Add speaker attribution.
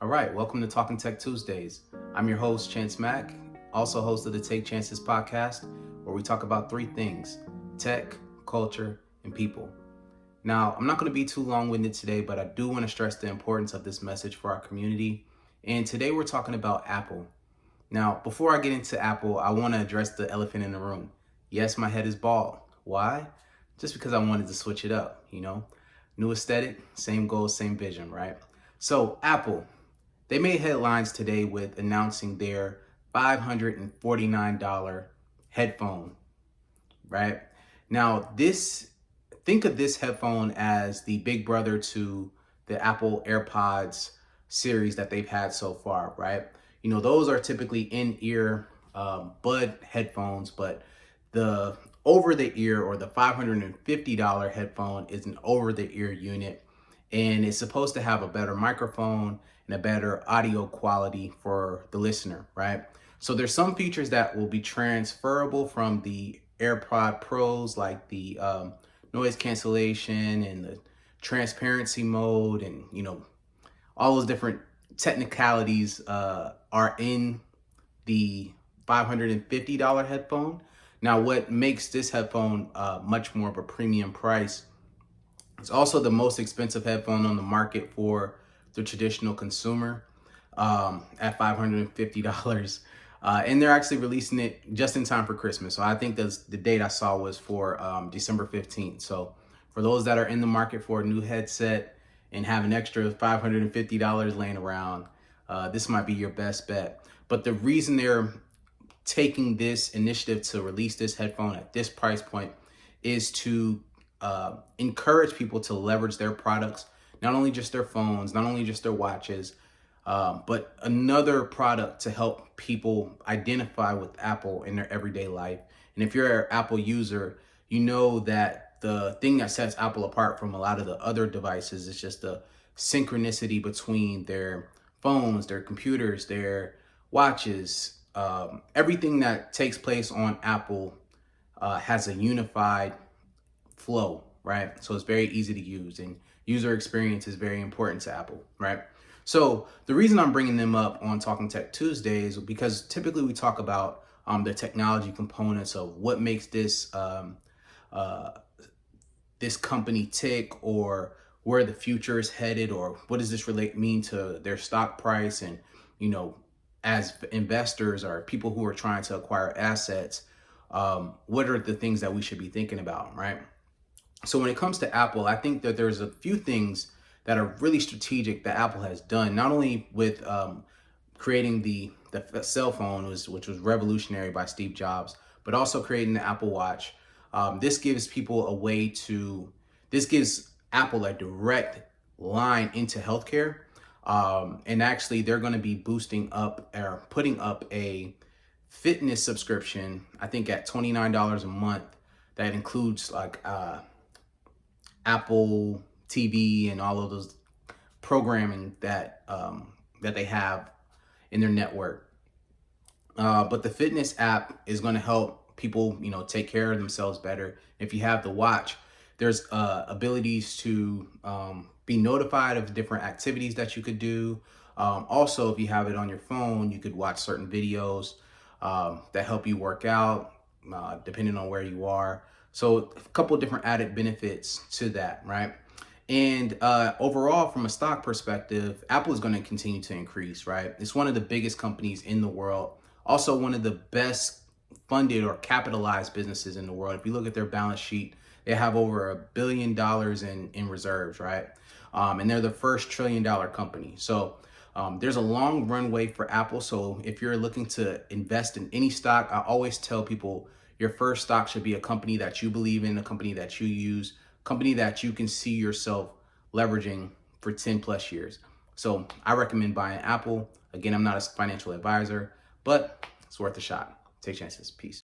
Speaker 1: All right, welcome to Talking Tech Tuesdays. I'm your host, Chance Mack, also host of the Take Chances podcast, where we talk about three things: tech, culture, and people. Now, I'm not going to be too long-winded today, but I do want to stress the importance of this message for our community. And today we're talking about Apple. Now, before I get into Apple, I want to address the elephant in the room. Yes, my head is bald. Why? Just because I wanted to switch it up, New aesthetic, same goals, same vision, right? So, Apple. They made headlines today with announcing their $549 headphone, right? Now, think of this headphone as the big brother to the Apple AirPods series that they've had so far, right? Those are typically in-ear bud headphones, but the over-the-ear or the $550 headphone is an over-the-ear unit, and it's supposed to have a better microphone and a better audio quality for the listener, right? So there's some features that will be transferable from the AirPod Pros, like the noise cancellation and the transparency mode, and all those different technicalities are in the $550 headphone. Now, what makes this headphone much more of a premium price, it's also the most expensive headphone on the market for the traditional consumer at $550. And they're actually releasing it just in time for Christmas. So I think the date I saw was for December 15th. So for those that are in the market for a new headset and have an extra $550 laying around, this might be your best bet. But the reason they're taking this initiative to release this headphone at this price point is to encourage people to leverage their products, not only just their phones, not only just their watches, but another product to help people identify with Apple in their everyday life. And if you're an Apple user, you know that the thing that sets Apple apart from a lot of the other devices is just the synchronicity between their phones, their computers, their watches. Everything that takes place on Apple has a unified flow, right? So it's very easy to use, and user experience is very important to Apple, right? So the reason I'm bringing them up on Talking Tech Tuesdays is because typically we talk about the technology components of what makes this this company tick, or where the future is headed, or what does this mean to their stock price, and as investors or people who are trying to acquire assets, what are the things that we should be thinking about, right? So when it comes to Apple, I think that there's a few things that are really strategic that Apple has done, not only with creating the cell phone, which was revolutionary by Steve Jobs, but also creating the Apple Watch. This gives Apple a direct line into healthcare. And actually, they're going to be boosting up or putting up a fitness subscription, I think at $29 a month, that includes like Apple TV and all of those programming that they have in their network. But the fitness app is going to help people, take care of themselves better. If you have the watch, there's abilities to be notified of different activities that you could do. Also, if you have it on your phone, you could watch certain videos that help you work out, depending on where you are. So a couple of different added benefits to that, right? And overall, from a stock perspective, Apple is going to continue to increase, right? It's one of the biggest companies in the world. Also, one of the best funded or capitalized businesses in the world. If you look at their balance sheet, they have over $1 billion in reserves, right? And they're the first $1 trillion company. So there's a long runway for Apple. So if you're looking to invest in any stock, I always tell people your first stock should be a company that you believe in, a company that you use, a company that you can see yourself leveraging for 10 plus years. So I recommend buying Apple. Again, I'm not a financial advisor, but it's worth a shot. Take chances. Peace.